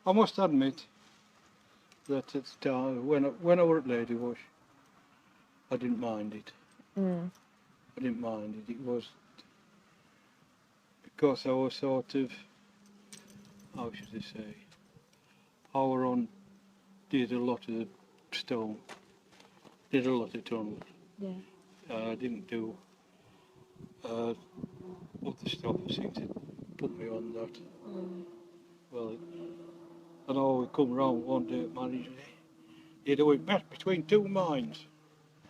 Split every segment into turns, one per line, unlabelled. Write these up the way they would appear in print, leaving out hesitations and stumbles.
I must admit that at the time, when I were at Ladywash, I didn't mind it.
Mm.
I didn't mind it. It was because I was sort of, how should I say, I were on, did a lot of stone, did a lot of tunnels.
Yeah.
I didn't do other stuff seemed to put me on that.
Mm.
Well, I know we come round one day, manager, you do it best between two mines.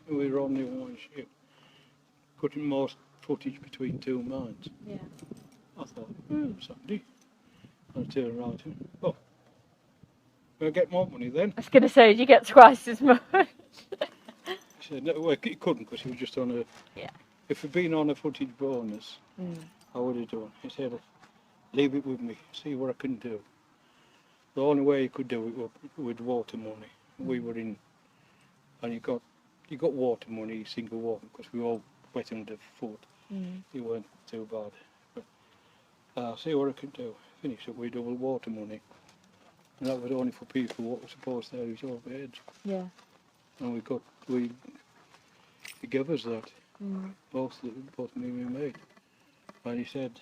We were on the one ship, cutting most footage between two mines.
Yeah.
I thought, Sunday. I turned around to him, oh, we'll get more money then.
I was going to say, you get twice as much.
He said, no, well, he couldn't because he was just on a,
Yeah.
if he'd been on a footage bonus, I would have done. He said, leave it with me, see what I can do. The only way he could do it was with water money. We were in, and you got water money, single water, because we were all wet underfoot. It weren't too bad. But see what I can do. Finished it with double water money. And that was only for people what were supposed to have his overheads.
Yeah.
And he gave us that. Both me and my mate. And he said,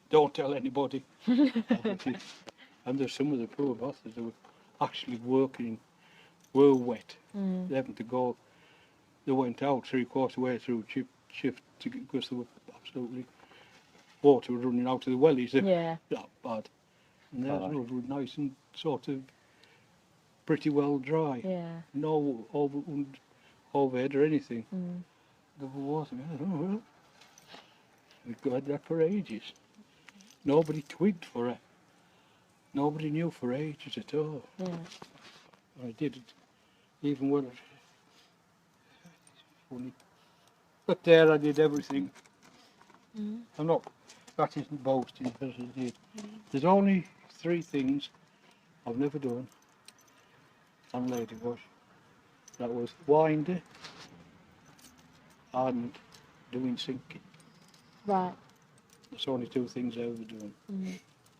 don't tell anybody. And there's some of the poor bastards that were actually working, were wet. They happened to go, they went out 3/4 way through shift because there were absolutely, water was running out of the wellies.
Yeah.
That bad. And theirs was nice and sort of pretty well dry.
Yeah.
No overhead or anything. Double water, I don't know. We've had that for ages. Nobody twigged for it. Nobody knew for ages at all.
Yeah.
I did it, even when it's funny. But there I did everything. I'm not, that isn't boasting, because I did. There's only 3 things I've never done on Ladywash. That was winder and doing sinking.
Right.
That's only 2 things I've ever done.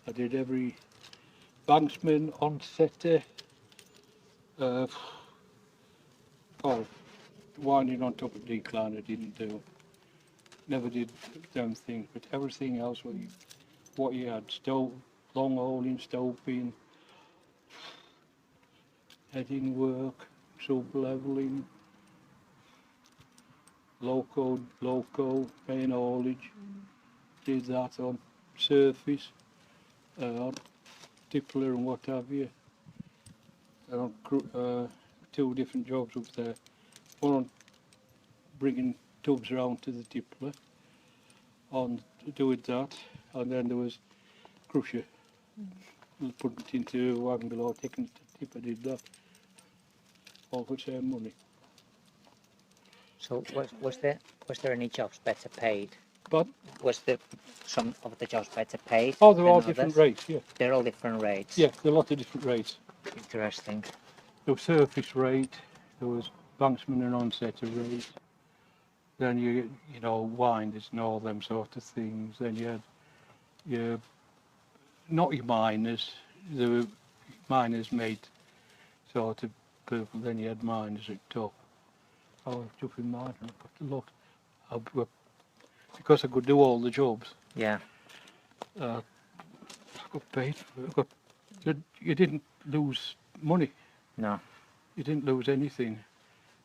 I did every banksman, onsetter, winding on top of decline I didn't do. Never did them things, but everything else what you had, stove, long holing, stoping, heading work, sub levelling, loco, main haulage, did that on surface, on tippler and what have you. And on 2 different jobs up there. One on bringing tubs around to the tippler, on doing that, and then there was crusher. Putting it into a wagon below, taking it to the tip, I did that. All for the same money.
So was there any jobs better paid?
But
Was there some of the jobs better paid?
oh, they're all
than
different
others?
rates, yeah.
They're all different rates.
Yeah, there are a lot of different rates.
Interesting.
There was surface rate, there was banksman and onsetter rate. Then you know, winders and all them sort of things. Then you had your, not your miners, there were miners made sort of purple, then you had miners at top. I was jumping mine, I got a lot. Because I could do all the jobs,
Yeah.
I got paid for it. You didn't lose money.
No.
You didn't lose anything.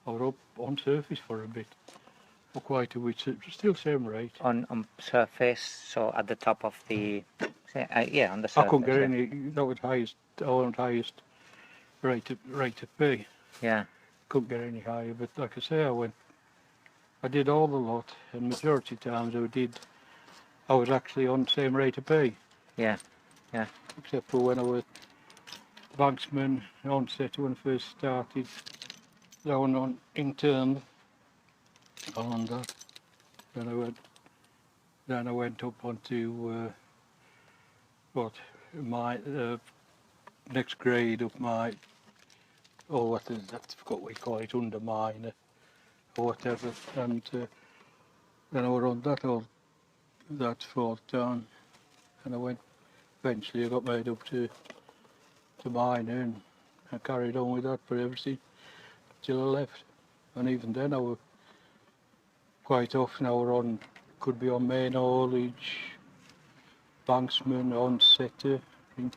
I was up on surface for a bit, for quite a bit. Still same rate.
On surface, so at the top of the, yeah, on the surface.
I couldn't get
yeah.
any. That was highest. I was highest rate of pay.
Yeah.
Couldn't get any higher. But like I say, I did all the lot, and majority of times I was actually on the same rate of pay.
Yeah. Yeah.
Except for when I was banksman, onset when I first started, down on intern, on that. Then I went up onto my next grade of my, what is that? I forgot what you call it, underminer or whatever. And then I was on that 4th down, and I went eventually I got made up to mine, and I carried on with that for everything till I left. And even then I was quite often could be on main haulage, banksman, on setter, in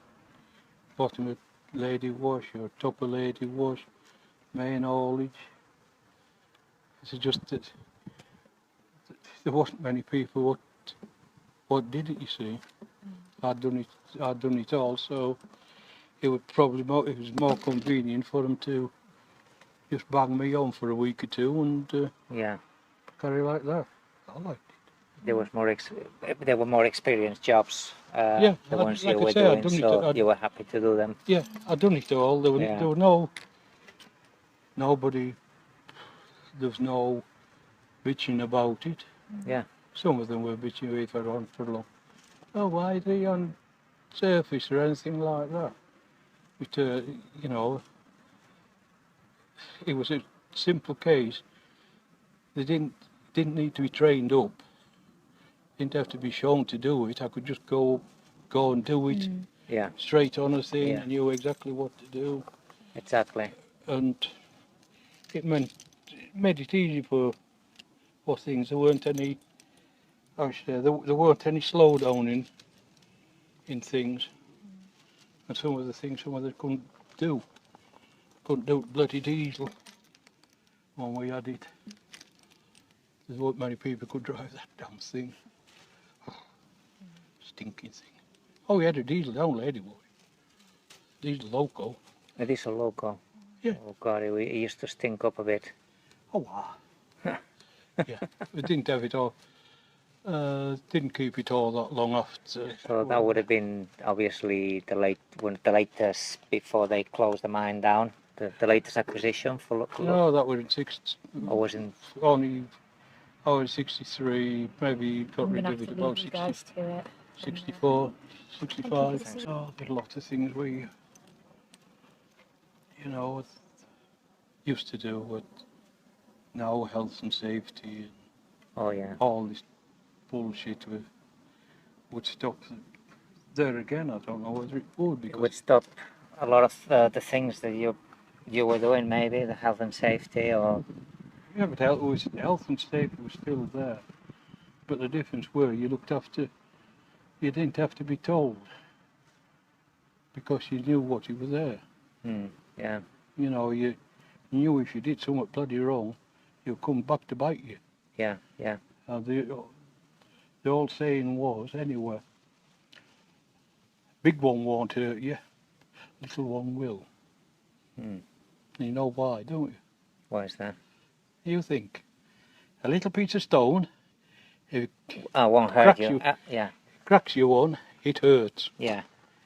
bottom of Ladywash or top of Ladywash, main haulage. It's just that there wasn't many people what did it, you see. I'd done it all, so it was more convenient for them to just bang me on for a week or two and
Yeah.
carry like that. I liked it.
There were more experienced jobs.
Yeah,
The ones
like
you
I
were
say, I'd
doing,
done
so
it.
you were happy to do them.
Yeah, I'd done it all. There
Yeah.
were nobody. There was no bitching about it.
Yeah.
Some of them were bitching if I'd on for long. Oh, why are they on surface or anything like that? But you know, it was a simple case. They didn't need to be trained up. Didn't have to be shown to do it. I could just go and do it
Yeah.
straight on a thing.
Yeah.
I knew exactly what to do,
Exactly.
and it made it easy for things. There weren't any. Actually, there weren't any slowdown in things, and some of the things some of them couldn't do. Couldn't do bloody diesel when we had it. There weren't many people could drive that damn thing. Stinking thing. Oh, we had a diesel down Ladywash. Diesel loco.
It is a local.
Yeah.
Oh God, it used to stink up a bit.
Oh wow. Yeah. We didn't have it all. Didn't keep it all that long after.
So that would have been obviously one of the latest before they closed the mine down. The latest acquisition for.
No, that was in
Or was in.
only. I was 63. Maybe got
I'm
rid
gonna
of
have
it
to
about
leave you guys
60,
to it.
64, 65.
Thank
Oh, there's a lot of things we, you know, used to do with now health and safety and
Oh yeah.
all this bullshit would stop there again. I don't know whether it would,
It
because
would stop a lot of the things that you were doing, maybe the health and safety, or
yeah, but health and safety was still there. But the difference were you looked after. You didn't have to be told because you knew what you were there.
yeah,
You know, you knew if you did something bloody wrong, you'd come back to bite you.
yeah, yeah,
And the old saying was, anyway, big one won't hurt you, little one will.
Hmm.
You know why, don't you?
Why is that?
You think a little piece of stone, if it
Oh, won't hurt
cracks
you.
you,
Yeah,
cracks you one, it hurts.
yeah.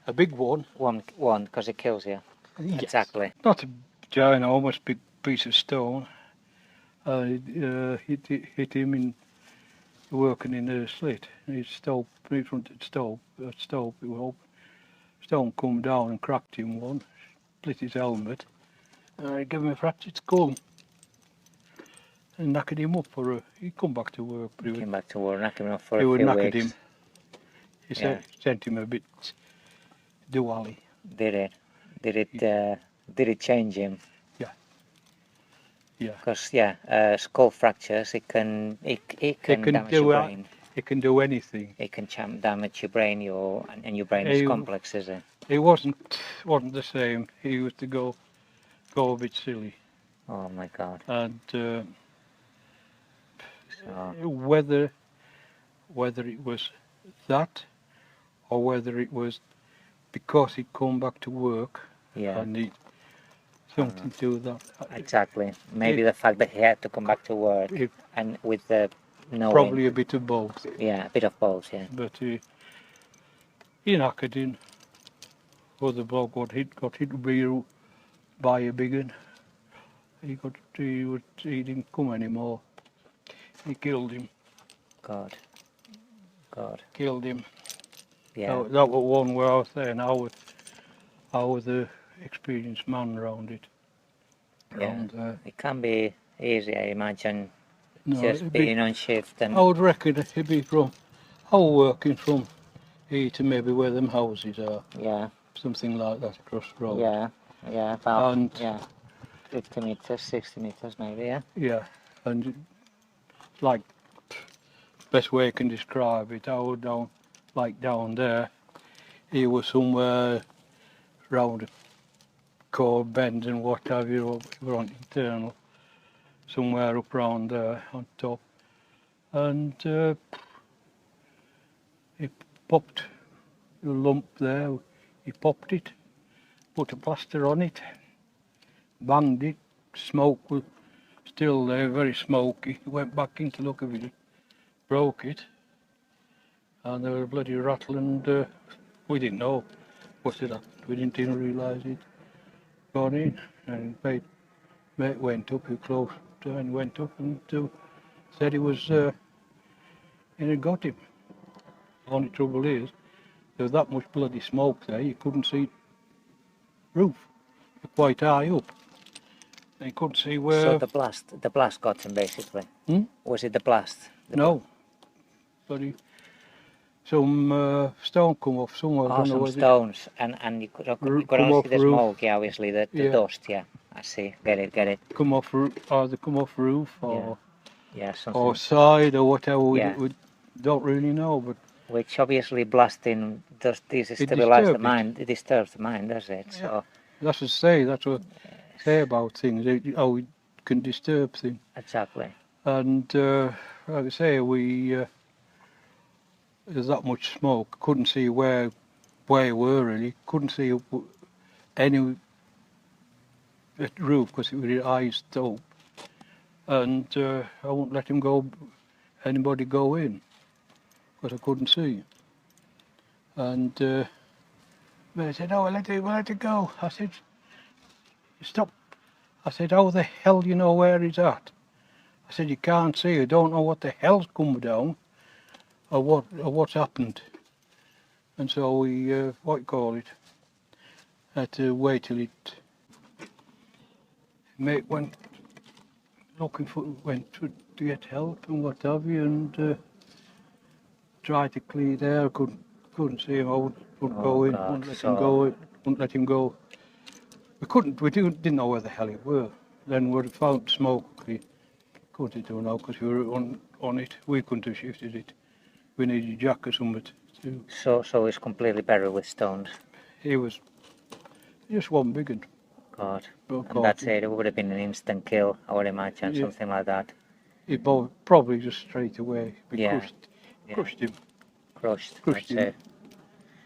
A big one,
One, because it kills you.
yes.
Exactly.
Not a ginormous big piece of stone. Hit him in working in a slit. His stove, in front of the stove, it was open. Stone come down and cracked him one, split his helmet. Gave him a fractured skull. And knackered him up he come back to work. But
Came back to work, knacking him off for
he
a
would
few
knackered
weeks.
him. He sent him a bit dually.
Did it? Did it change him?
Yeah.
Because skull fractures, it can damage your brain.
It can do anything.
It can damage your brain, and your brain is complex, is it?
He wasn't the same. He used to go a bit silly.
Oh my God.
And
So,
whether it was that or whether it was because he'd come back to work
yeah,
and he something to do with that.
exactly. Maybe the fact that he had to come back to work,
It,
and with the knowing.
probably a bit of both.
Yeah, a bit of both, yeah.
But he knackered in. Other bloke got hit by a big one. He didn't come anymore. He killed him.
God.
Killed him.
Yeah.
That was one where I was saying I was the experienced man around it.
Yeah.
And,
It can be easy, I imagine,
no,
just being on shift and.
I would reckon it'd be I was working from here to maybe where them houses are,
Yeah,
something like that across the road.
yeah, about
And
50 meters, 60 meters maybe, yeah.
yeah, and like best way I can describe it, I was down like down there. He was somewhere round a cord bend and what have you, or we were on internal, somewhere up round there on top, and he popped a lump there. He popped it, put a plaster on it, banged it. Smoke was still there, very smoky. He went back in to look at it, broke it, and there was a bloody rattle, and we didn't know what it happened. We didn't even realise it gone in. And mate went up, he closed and went up and said it was it had got him. Only trouble is there was that much bloody smoke there, you couldn't see roof. Quite high up. And you couldn't see where.
So the blast got him basically. Was it the blast?
No. Bloody some stone come off somewhere. I don't know
Some
where
stones, and you could
come
only
off
see the
roof.
smoke, yeah, obviously, the
Yeah.
dust, yeah. I see, get it.
Come off, either come off roof or
Yeah, something.
or side or whatever.
Yeah.
We don't really know, but
Which obviously blasting does destabilize the
disturbed it.
mind. It disturbs the mind, does it? So
that's what I say. That's what I say about things. How it can disturb things.
exactly.
And like I say, there's that much smoke. Couldn't see where we were really. Couldn't see any roof because it was iced up. And I wouldn't let anybody go in because I couldn't see. And they said, "Oh, we'll let it go." I said, "Stop." I said, "How the hell do you know where it's at?" I said, "You can't see. You don't know what the hell's come down or what's happened." And so we, had to wait till it. Mate went to get help and what have you, and tried to clear it out. Couldn't see him. I wouldn't go in.
God,
Wouldn't let him go. Wouldn't let him go. We didn't know where the hell it were. Then we'd found smoke. We couldn't do now because we were on it. We couldn't have shifted it. We needed a jack or something to.
So it's completely buried with stones.
He was just one big one.
God.
Well,
And that's it. It would have been an instant kill, I would imagine,
Yeah.
something like that.
He probably just straight away. We
Yeah.
crushed him.
Crushed.
Crushed
That's
him.
it.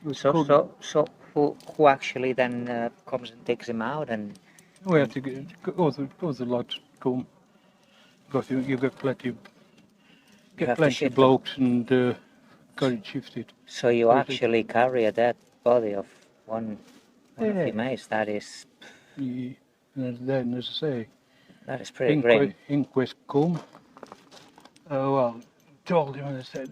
We
So who actually then comes and takes him out and
We had to go the lads come. Because you get plenty
have to
of
shift them.
blokes and got it shifted.
So you
Really?
actually carry a dead body of one of
Yeah.
your mates. That is
And then, as I say,
that is pretty grim.
inquest come. Well, told him and they said,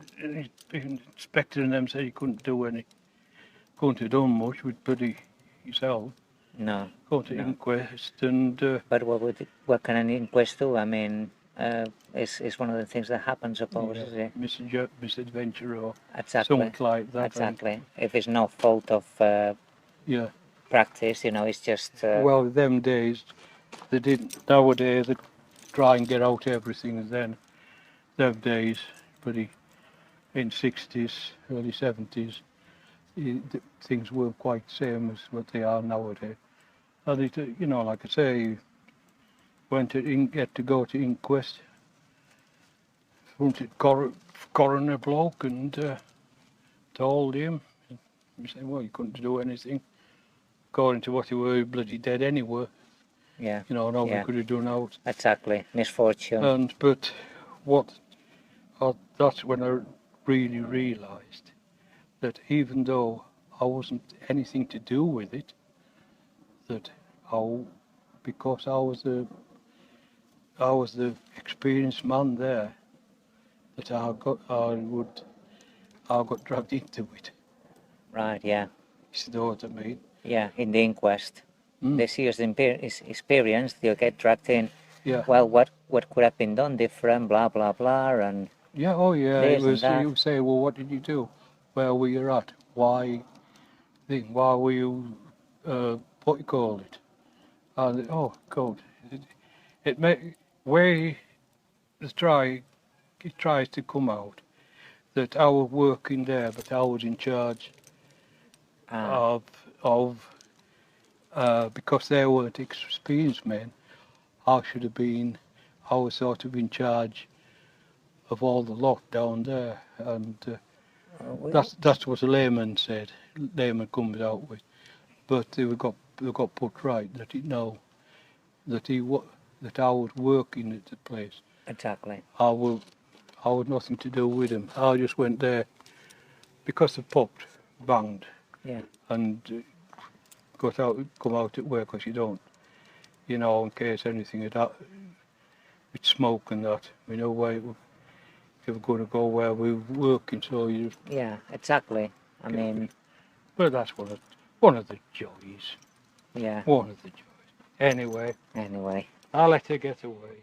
the inspector and them said he couldn't have done much with bloody himself.
No.
Go to
No.
inquest and
But what can an inquest do? I mean, it's one of the things that happens, suppose, is it?
misadventure or
Exactly.
something like that.
Exactly. If it's no fault of
Yeah.
practice, it's just.
Well, them days, they didn't. Nowadays, they try and get out everything. Then, them days, pretty in 60s, early 70s, things weren't quite the same as what they are nowadays. And it, like I say, went to get to go to inquest. Wanted coroner bloke and told him. He said, "Well, you couldn't do anything. According to what you were, bloody dead anyway.
Yeah.
Nobody
Yeah.
could have done out."
Exactly. Misfortune.
But that's when I really realised that even though I wasn't anything to do with it, because I was the experienced man there, that I got dragged into it.
Right. Yeah.
You know what I mean?
Yeah. In the inquest, this year's experience, you get dragged in.
Yeah.
Well, what could have been done different? Blah blah blah, and
Yeah. Oh yeah.
this and that.
You say, "Well, what did you do?" where we were at. Why were you, what you call it? And, oh, God. It may, where it tries to come out that I was working there, but I was in charge
Ah,
because they weren't experienced men, I should have been, I was sort of in charge of all the lot down there, and that's what the layman said. Layman comes out with, but they got put right that he know that that I was working at the place.
exactly.
I was nothing to do with him. I just went there because the popped, banged,
Yeah.
and come out at work because you don't, in case anything had happened with smoke and that. We know where you were going to go where we were working, so you.
Yeah, exactly. I mean,
But that's one of the joys.
yeah.
One of the joys. Anyway,
Anyway.
I'll let her get away.